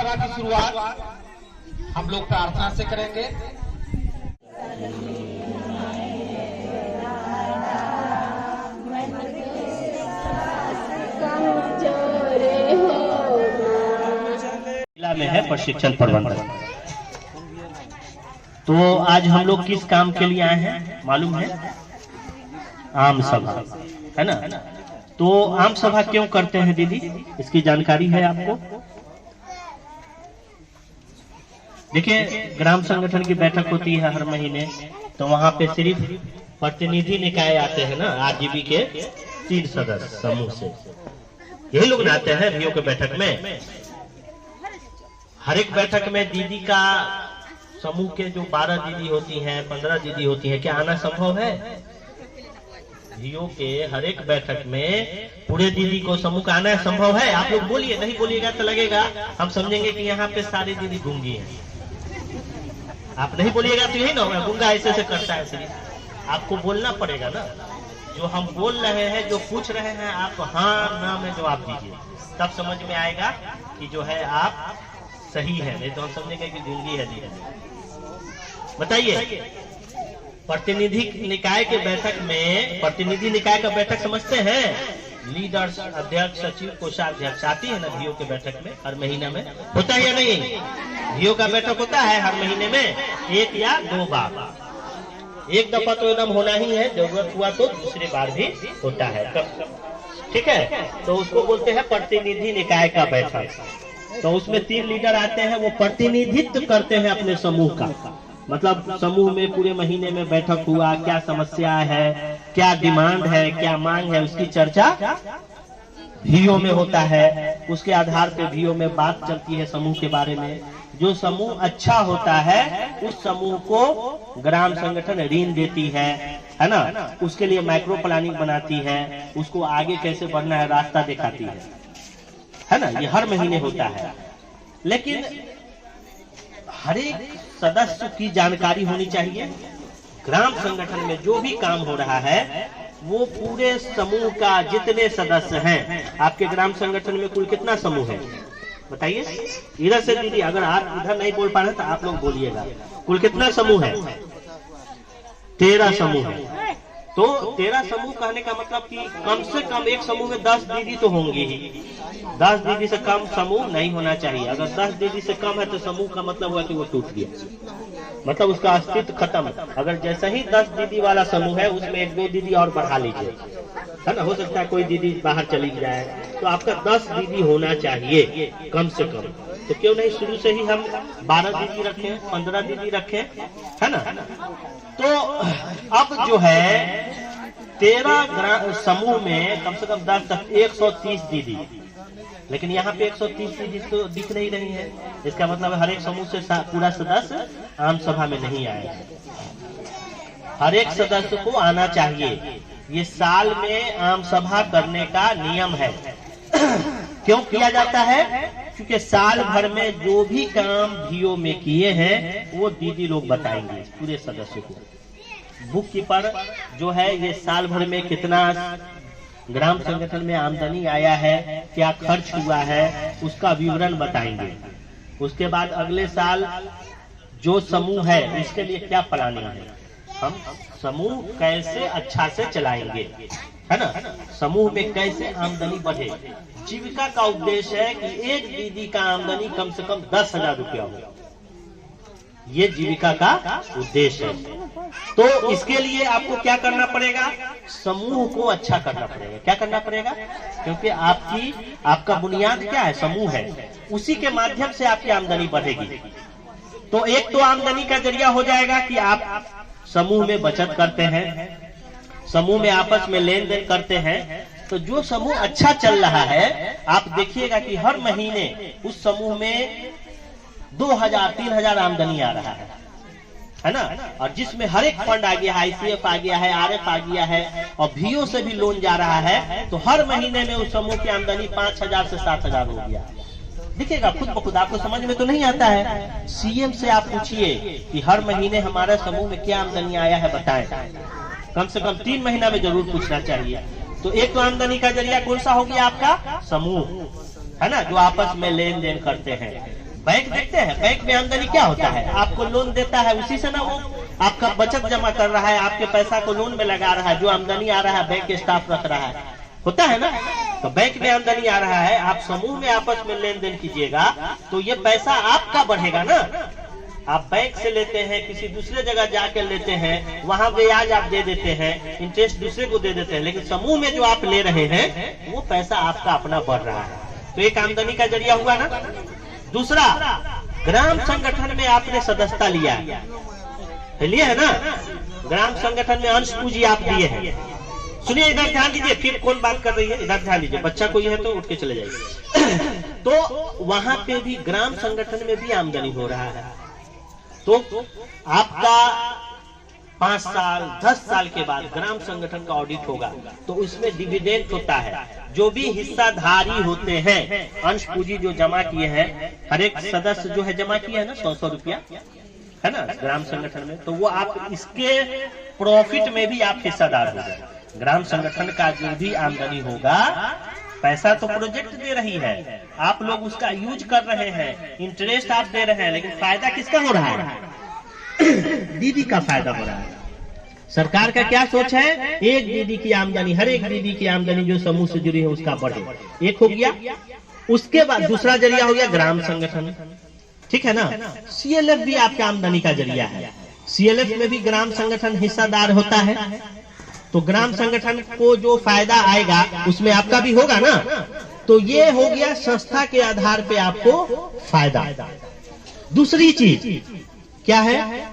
सभा की शुरुआत हम लोग प्रार्थना से करेंगे। जिला में है प्रशिक्षण प्रबंधन। तो आज हम लोग किस काम के लिए आए हैं मालूम है? आम सभा है ना। तो आम सभा क्यों करते हैं दीदी, इसकी जानकारी है आपको? देखिए, ग्राम संगठन की बैठक होती है हर महीने, तो वहां पे सिर्फ प्रतिनिधि निकाय आते हैं ना, आरजीबी के 3 सदस्य समूह से, यही लोग आते हैं भीओ के बैठक में। हर एक बैठक में दीदी का समूह के जो 12 दीदी होती हैं, 15 दीदी होती हैं, क्या आना संभव है? भीओ के हर एक बैठक में पूरे दीदी को समूह का आना संभव है? आप लोग बोलिए, नहीं बोलिएगा तो लगेगा हम समझेंगे कि यहाँ पे सारी दीदी गूंगी है। आप नहीं बोलिएगा तो यही ना होगा, गूंगा ऐसे से करता है सिर्फ। आपको बोलना पड़ेगा ना, जो हम बोल रहे हैं, जो पूछ रहे हैं, आप हाँ ना में जवाब दीजिए, तब समझ में आएगा कि जो है आप सही है, नहीं तो हम समझेंगे कि गूंगी है दीदी। बताइए, प्रतिनिधि निकाय के बैठक में, प्रतिनिधि निकाय का बैठक समझते हैं? लीडर्स, अध्यक्ष, सचिव, कोषाध्यक्ष आती है ना भीओ के बैठक में, हर महीने में होता है या नहीं? भीओ का बैठक होता है हर महीने में 1 या 2 बार। एक दफा तो एकदम होना ही है, जरूरत हुआ तो दूसरी बार भी होता है, ठीक है। तो उसको बोलते हैं प्रतिनिधि निकाय का बैठक। तो उसमें 3 लीडर आते हैं, वो प्रतिनिधित्व करते हैं अपने समूह का। मतलब समूह में पूरे महीने में बैठक हुआ, क्या समस्या है, क्या डिमांड है, क्या मांग है, उसकी चर्चा भीओ में होता है। उसके आधार पे भीओ में बात चलती है समूह के बारे में। जो समूह अच्छा होता है उस समूह को ग्राम संगठन ऋण देती है ना, उसके लिए माइक्रो प्लानिंग बनाती है, उसको आगे कैसे बढ़ना है रास्ता दिखाती है ना। ये हर महीने होता है। लेकिन हर एक सदस्य की जानकारी होनी चाहिए। ग्राम संगठन में जो भी काम हो रहा है वो पूरे समूह का जितने सदस्य हैं, आपके ग्राम संगठन में कुल कितना समूह है बताइए? इधर से दीदी, अगर आप इधर नहीं बोल पा रहे तो आप लोग बोलिएगा, कुल कितना समूह है? 13 समूह है। तो 13 समूह कहने का मतलब कि कम से कम एक समूह में 10 दीदी तो होंगी ही। 10 दीदी से कम समूह नहीं होना चाहिए। अगर 10 दीदी से कम है तो समूह का मतलब हुआ कि वो टूट गया, मतलब उसका अस्तित्व खत्म। अगर जैसे ही 10 दीदी वाला समूह है उसमें 1-2 दीदी और बढ़ा लीजिए, है ना। हो सकता है कोई दीदी बाहर चली जाए, तो आपका 10 दीदी होना चाहिए कम से कम। तो क्यों नहीं शुरू से ही हम 12 दीदी रखें, 15 दीदी रखें, है ना। तो अब जो है 13 समूह में कम से कम 10 तक 130 दीदी, लेकिन यहाँ पे 130 दीदी तो दिख नहीं रही है। इसका मतलब हर एक समूह से पूरा सदस्य आम सभा में नहीं आए। हर एक सदस्य को आना चाहिए। ये साल में आम सभा करने का नियम है। क्यों किया जाता है? क्योंकि साल भर में जो भी काम भीओ में किए हैं वो दीदी लोग बताएंगे पूरे सदस्य को। बुक कीपर जो है ये साल भर में कितना ग्राम संगठन में आमदनी आया है, क्या खर्च हुआ है, उसका विवरण बताएंगे। उसके बाद अगले साल जो समूह है इसके लिए क्या प्लानिंग है, हम समूह कैसे अच्छा से चलाएंगे, है ना। समूह में कैसे आमदनी बढ़े। जीविका का उद्देश्य है कि एक दीदी का आमदनी कम से कम 10,000 रुपया हो, ये जीविका का उद्देश्य है। तो इसके लिए आपको क्या करना पड़ेगा? समूह को अच्छा करना पड़ेगा। क्या करना पड़ेगा? क्योंकि आपका बुनियाद क्या है? समूह है। उसी के माध्यम से आपकी आमदनी बढ़ेगी। तो एक तो आमदनी का जरिया हो जाएगा कि आप समूह में बचत करते हैं, समूह में आपस में लेन देन करते हैं। तो जो समूह अच्छा चल रहा है, आप देखिएगा कि हर महीने उस समूह में 2,000-3,000 आमदनी आ रहा है ना। और जिसमें हर एक फंड आ गया है, ICF आ गया है, RF आ गया है, और भीओ से भी लोन जा रहा है, तो हर महीने में उस समूह की आमदनी 5,000 से 7,000 हो गया। दिखेगा खुद ब खुद, आपको समझ में तो नहीं आता है। CM से आप पूछिए कि हर महीने हमारे समूह में क्या आमदनी आया है बताएं। कम से कम 3 महीना में जरूर पूछना चाहिए। तो एक तो आमदनी का जरिया कौन सा हो गया? आपका समूह, है ना, जो आपस में लेन देन करते हैं। बैंक देखते हैं, बैंक में आमदनी क्या होता है, आपको लोन देता है, उसी से ना वो आपका बचत जमा कर रहा है, आपके पैसा को लोन में लगा रहा है, जो आमदनी आ रहा है बैंक स्टाफ रख रहा है, होता है ना। तो बैंक में आमदनी आ रहा है, आप समूह में आपस में लेन देन कीजिएगा तो ये पैसा आपका बढ़ेगा ना। आप बैंक से लेते हैं, किसी दूसरे जगह जाकर लेते हैं, वहां ब्याज आप दे देते हैं, इंटरेस्ट दूसरे को दे देते हैं, लेकिन समूह में जो आप ले रहे हैं वो पैसा आपका अपना बढ़ रहा है, तो एक आमदनी का जरिया हुआ ना। दूसरा, ग्राम संगठन में आपने सदस्यता लिया है ना, ग्राम संगठन में अंश पूंजी आप दिए हैं। सुनिए, इधर ध्यान दीजिए, फिर कौन बात कर रही है, इधर ध्यान दीजिए, बच्चा कोई है तो उठ के चले जाइए। तो वहां पे भी ग्राम संगठन में भी आमदनी हो रहा है, तो आपका 5 साल 10 साल के बाद ग्राम संगठन का ऑडिट होगा तो उसमें डिविडेंड होता है। जो भी हिस्साधारी होते हैं, अंश पूंजी जो जमा किए हैं, हर एक सदस्य जो है जमा किया है ना 100 रुपया, है ना, ग्राम संगठन में, तो वो आप इसके प्रॉफिट में भी आप हिस्सादार हो गए। ग्राम संगठन का जो भी आमदनी होगा, पैसा तो प्रोजेक्ट दे रही है, आप लोग उसका यूज कर रहे हैं, इंटरेस्ट आप दे रहे हैं, लेकिन फायदा किसका हो रहा है? दीदी का फायदा हो रहा है। सरकार का क्या सोच है, एक दीदी की आमदनी, हर एक दीदी की आमदनी जो समूह से जुड़ी है उसका बढ़े, एक हो गया। उसके बाद दूसरा जरिया हो गया ग्राम संगठन, ठीक है ना। CLF भी आपका आमदनी का जरिया है, CLF में भी ग्राम संगठन हिस्सादार होता है, तो ग्राम संगठन को जो फायदा आएगा उसमें आपका भी होगा ना। तो ये हो गया संस्था के आधार पे आपको फायदा। दूसरी चीज क्या है,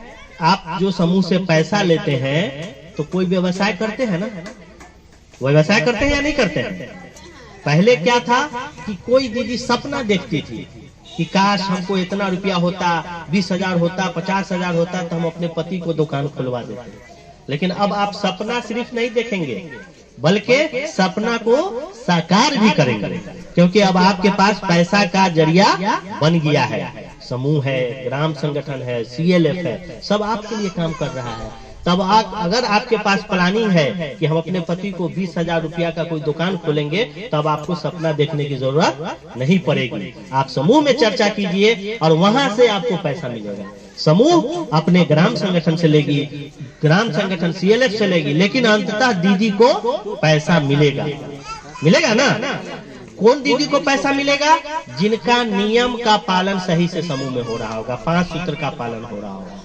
आप जो समूह से पैसा लेते हैं तो कोई व्यवसाय करते हैं ना, व्यवसाय करते हैं या नहीं करते हैं। पहले क्या था कि कोई दीदी सपना देखती थी कि काश हमको इतना रुपया होता, 20,000 होता, 50,000 होता तो हम अपने पति को दुकान खुलवा देते। लेकिन अब आप सपना सिर्फ नहीं देखेंगे बल्कि सपना को साकार भी करेंगे, क्योंकि अब आपके पास पैसा का जरिया बन गया है। समूह है, ग्राम संगठन है, CLF है, सब आपके लिए काम कर रहा है। तब अगर आपके पास प्लानिंग है कि हम अपने पति को 20,000 रुपया का कोई दुकान खोलेंगे, तब आपको सपना देखने की जरूरत नहीं पड़ेगी। आप समूह में चर्चा कीजिए और वहां से आपको पैसा मिलेगा। समूह अपने ग्राम संगठन से लेगी, ग्राम संगठन CLF से लेगी, लेकिन अंततः दीदी को पैसा मिलेगा, मिलेगा ना। कौन दीदी को पैसा मिलेगा? जिनका नियम का पालन सही से समूह में हो रहा होगा, 5 सूत्र का पालन हो रहा होगा।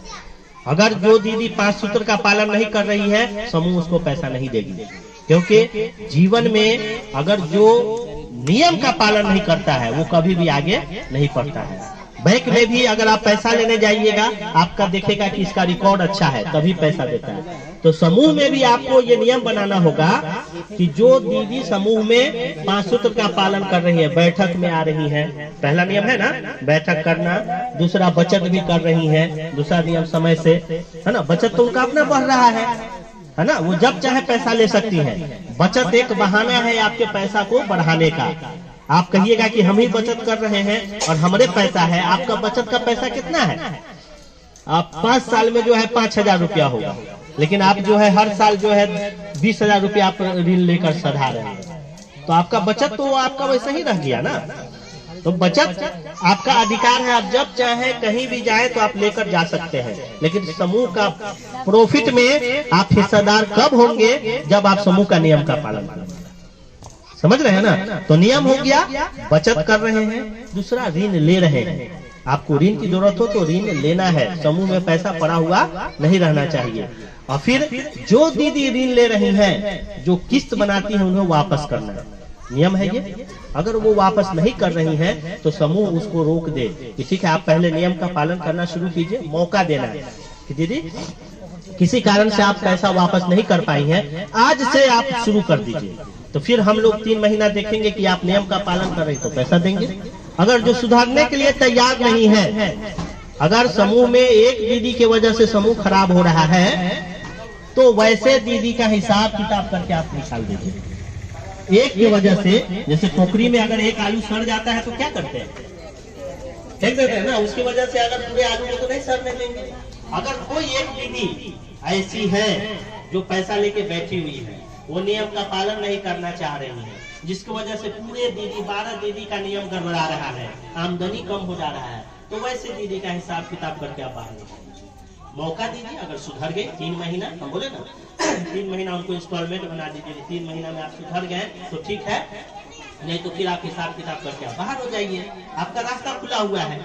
अगर जो दीदी 5 सूत्र का पालन नहीं कर रही है, समूह उसको पैसा नहीं देगी, क्योंकि जीवन में अगर जो नियम का पालन नहीं करता है वो कभी भी आगे नहीं बढ़ता है। बैंक में भी अगर आप पैसा लेने जाइएगा, आपका देखेगा कि इसका रिकॉर्ड अच्छा है तभी पैसा देता है। तो समूह में भी आपको ये नियम बनाना होगा कि जो दीदी समूह में 5 सूत्र का पालन कर रही है, बैठक में आ रही है, पहला नियम है ना बैठक करना, दूसरा बचत भी कर रही है, दूसरा नियम समय से, है ना, बचत तो उनका अपना बढ़ रहा है ना, वो जब चाहे पैसा ले सकती है। बचत एक बहाना है आपके पैसा को बढ़ाने का। आप कहिएगा कि हम ही बचत कर रहे हैं और हमारे पैसा है, आपका बचत का पैसा कितना है? आप 5 साल में जो है 5,000 रुपया होगा, लेकिन आप जो है हर साल जो है 20,000 रुपया आप ऋण लेकर सधा रहे हैं, तो आपका बचत तो आपका वैसे ही रह गया ना। तो बचत आपका अधिकार है, आप जब चाहे कहीं भी जाए तो आप लेकर जा सकते हैं, लेकिन समूह का प्रॉफिट में आप हिस्सेदार कब होंगे? जब आप समूह का नियम का पालन करेंगे। समझ रहे हैं ना। तो नियम हो गया, बचत कर रहे हैं, दूसरा ऋण ले रहे हैं। आपको ऋण की जरूरत हो तो ऋण लेना है, समूह में पैसा पड़ा हुआ नहीं रहना चाहिए। और फिर जो दीदी ऋण ले रही हैं, जो किस्त बनाती है, उन्हें वापस करना है, नियम है ये। अगर वो वापस नहीं कर रही हैं तो समूह उसको रोक दे कि ठीक है आप पहले नियम का पालन करना शुरू कीजिए, मौका देना है कि दीदी किसी कारण से आप पैसा वापस नहीं कर पाई हैं, आज से आप शुरू कर दीजिए। तो फिर हम लोग 3 महीना देखेंगे कि आप नियम का पालन कर रहे तो पैसा देंगे। अगर जो सुधारने के लिए तैयार नहीं है, अगर समूह में एक दीदी की वजह से समूह खराब हो रहा है, तो वैसे दीदी का हिसाब किताब करके आप निकाल दीजिए। एक की वजह से, जैसे टोकरी में अगर एक आलू सड़ जाता है तो क्या करते हैं? फेंक देते हैं ना। उसकी वजह से अगर पूरे आलू को तो नहीं सड़ने देंगे। अगर कोई एक दीदी ऐसी है जो पैसा लेके बैठी हुई है, वो नियम का पालन नहीं करना चाह रही है, जिसकी वजह से पूरे दीदी 12 दीदी का नियम गड़बड़ा रहा है, आमदनी कम हो जा रहा है, तो वैसे दीदी का हिसाब किताब करके आप बाहर निकालिए। मौका दीजिए, अगर सुधर गए 3 महीना, हम बोले ना 3 महीना उनको इंस्टॉलमेंट बना दीजिए, 3 महीना में आप सुधर गए तो ठीक है, नहीं तो फिर आप हिसाब किताब करके आप बाहर हो जाइए, आपका रास्ता खुला हुआ है।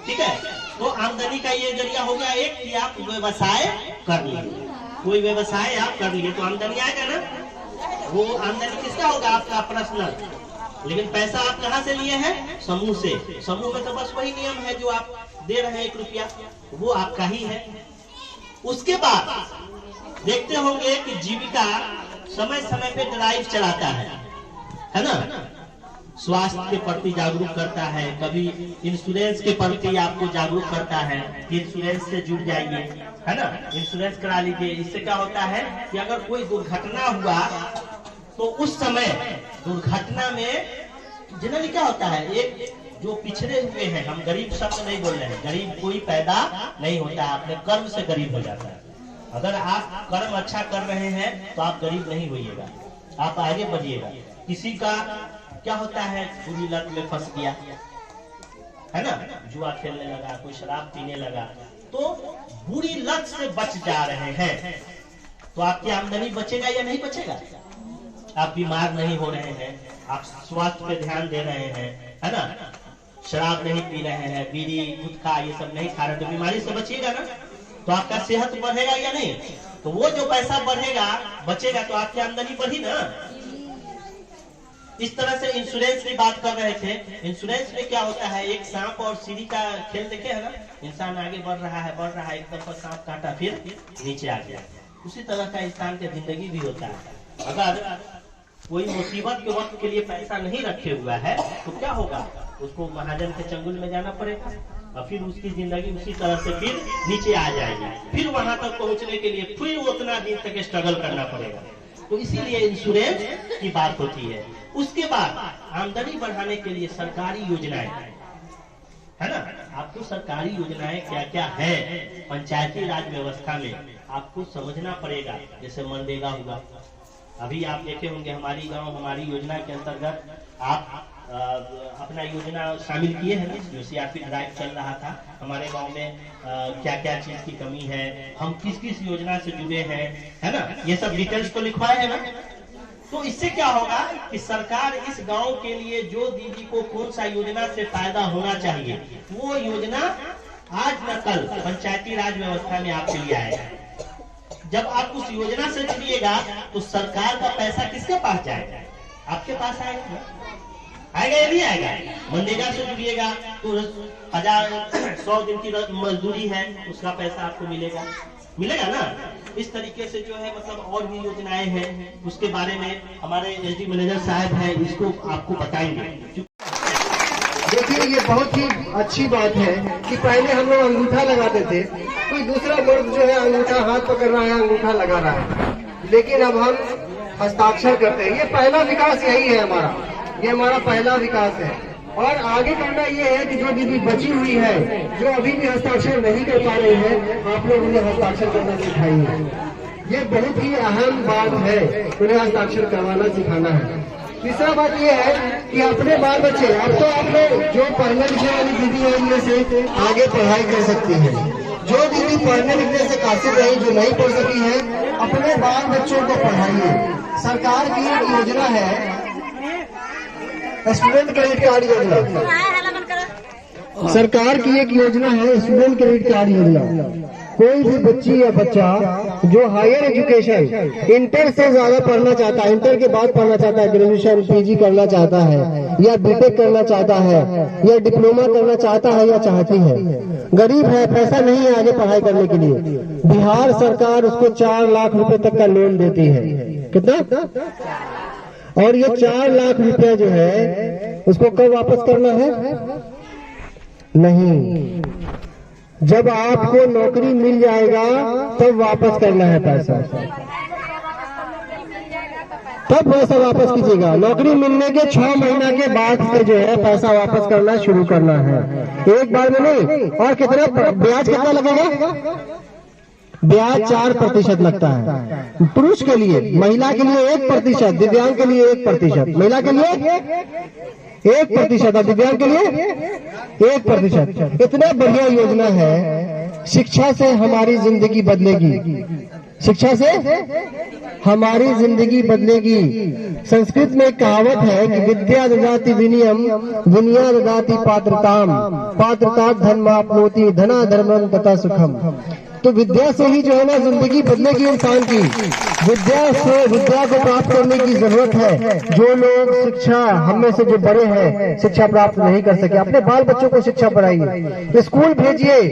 ठीक है, तो आमदनी का ये जरिया हो गया एक कि आप व्यवसाय कर लीजिए, कोई व्यवसाय आप कर लीजिए तो आमदनी आएगा ना। वो आमदनी किसका होगा? आपका पर्सनल। लेकिन पैसा आप कहाँ से लिए हैं? समूह से। समूह में तो बस वही नियम है जो आप दे रहे हैं 1 रुपया, वो आपका ही है। उसके बाद देखते होंगे कि जीविका समय समय पे ड्राइव चलाता है ना, स्वास्थ्य के प्रति जागरूक करता है, कभी इंश्योरेंस के प्रति आपको जागरूक करता है कि इंश्योरेंस से जुड़ जाइए, है ना, इंश्योरेंस करा लीजिए। इससे क्या होता है कि अगर कोई दुर्घटना हुआ तो उस समय दुर्घटना में जनरली क्या होता है, एक जो पिछड़े हुए हैं, हम गरीब शब्द नहीं बोल रहे हैं, गरीब कोई पैदा नहीं होता है, अपने कर्म से गरीब हो जाता है। अगर आप कर्म अच्छा कर रहे हैं तो आप गरीब नहीं होइएगा, आप आगे बढ़िएगा। किसी का क्या होता है, बुरी लत में फंस गया है ना, जुआ खेलने लगा, कोई शराब पीने लगा, तो बुरी लत से बच जा रहे हैं तो आपकी आमदनी बचेगा या नहीं बचेगा? आप बीमार नहीं हो रहे हैं, आप स्वास्थ्य पे ध्यान दे रहे हैं, है ना, शराब नहीं पी रहे हैं, बीड़ी गुटखा ये सब नहीं खा रहे, तो बीमारी से बचिएगा ना, तो आपका सेहत बढ़ेगा या नहीं? तो वो जो पैसा बढ़ेगा बचेगा तो आपकी आमदनी बढ़ी ना। इस तरह से इंश्योरेंस की बात कर रहे थे। इंश्योरेंस में क्या होता है, एक सांप और सीढ़ी का खेल देखे है ना, इंसान आगे बढ़ रहा है, एक तरफ सांप काटा फिर नीचे आ गया। उसी तरह का इंसान की जिंदगी भी होता है। अगर कोई मुसीबत के वक्त के लिए पैसा नहीं रखे हुआ है तो क्या होगा, उसको महाजन के चंगुल में जाना पड़ेगा और फिर उसकी जिंदगी उसी तरह से फिर नीचे आ जाएगी, फिर वहां तक पहुंचने के लिए फिर उतना दिन तक स्ट्रगल करना पड़ेगा। तो इसीलिए इंश्योरेंस की बात होती है। उसके बाद आमदनी बढ़ाने के लिए सरकारी योजनाएं, है ना, आपको सरकारी योजनाएं क्या क्या है पंचायती राज व्यवस्था में आपको समझना पड़ेगा। जैसे मनरेगा हुआ, अभी आप देखे होंगे हमारी गांव हमारी योजना के अंतर्गत आप अपना योजना शामिल किए हैं। जो सीआरपी ड्राइव चल रहा था हमारे गांव में, क्या क्या चीज की कमी है, हम किस किस योजना से जुड़े हैं, है ना, ये सब डिटेल्स तो लिखवाए है ना। तो इससे क्या होगा कि सरकार इस गांव के लिए जो दीदी को कौन सा योजना से फायदा होना चाहिए वो योजना आज न कल पंचायती राज व्यवस्था में आपके लिए आएगा। जब आप उस योजना से जुड़िएगा तो सरकार का पैसा किसके पास जाएगा? आपके पास आएगा, आएगा या नहीं आएगा? मनरेगा से जुड़िएगा तो 100 दिन की मजदूरी है, उसका पैसा आपको मिलेगा ना। इस तरीके से जो है मतलब और भी योजनाएं हैं, उसके बारे में हमारे एसडी मैनेजर साहब हैं, इसको आपको बताएंगे। देखिए ये बहुत ही अच्छी बात है कि पहले हम लोग अंगूठा लगाते थे, कोई दूसरा मर्द जो है अंगूठा हाथ पकड़ रहा है, अंगूठा लगा रहा है, लेकिन अब हम हस्ताक्षर करते हैं। ये पहला विकास यही है हमारा, ये हमारा पहला विकास है। और आगे करना ये है कि जो दीदी बची हुई है, जो अभी भी हस्ताक्षर नहीं कर पा रहे हैं, आप लोग उन्हें हस्ताक्षर करना सिखाइए। ये बहुत ही अहम बात है, उन्हें हस्ताक्षर करवाना सिखाना है। तीसरा बात ये है कि अपने बाल बच्चे, अब तो आप लोग जो पढ़ने लिखने वाली दीदी है इनमें से आगे पढ़ाई कर सकती है। जो दीदी पढ़ने लिखने से कासिर रही, जो नहीं पढ़ सकी है, अपने बाल बच्चों को पढ़ाइए। सरकार की एक योजना है स्टूडेंट क्रेडिट कार्ड योजना, सरकार की एक योजना है स्टूडेंट क्रेडिट कार्ड योजना। कोई भी बच्ची या बच्चा जो हायर एजुकेशन इंटर से ज्यादा पढ़ना चाहता है, इंटर के बाद पढ़ना चाहता है, ग्रेजुएशन पीजी करना चाहता है या बीटेक करना चाहता है या डिप्लोमा करना चाहता है या चाहती है, गरीब है, पैसा नहीं है आगे पढ़ाई करने के लिए, बिहार सरकार उसको 4 लाख रुपए तक का लोन देती है। कितना? और ये 4 लाख रुपया जो है उसको कब वापस करना है? नहीं, जब आपको नौकरी मिल जाएगा तब वापस करना है पैसा, तब पैसा वापस कीजिएगा। नौकरी मिलने के 6 महीना के बाद से जो है पैसा वापस करना शुरू करना है, एक बार में नहीं। और कितना ब्याज कितना लगेगा? ब्याज 4% लगता है पुरुष के लिए, महिला के लिए 1%, दिव्यांग के लिए 1%, महिला के लिए 1% और दिव्यांग के लिए 1%। इतना बढ़िया योजना है। शिक्षा से हमारी जिंदगी बदलेगी, शिक्षा से हमारी जिंदगी बदलेगी। संस्कृत में एक कहावत है कि विद्या ददाति विनयम विनया ददाति पात्रताम पात्रता धर्माप्नोति धना धर्मम तथा सुखम। तो विद्या से ही जो है ना जिंदगी बदलेगी इंसान की। विद्या को प्राप्त करने की जरूरत है। जो लोग शिक्षा, हम में से जो बड़े हैं शिक्षा प्राप्त नहीं कर सके, अपने बाल बच्चों को शिक्षा पढ़ाइए, स्कूल भेजिए।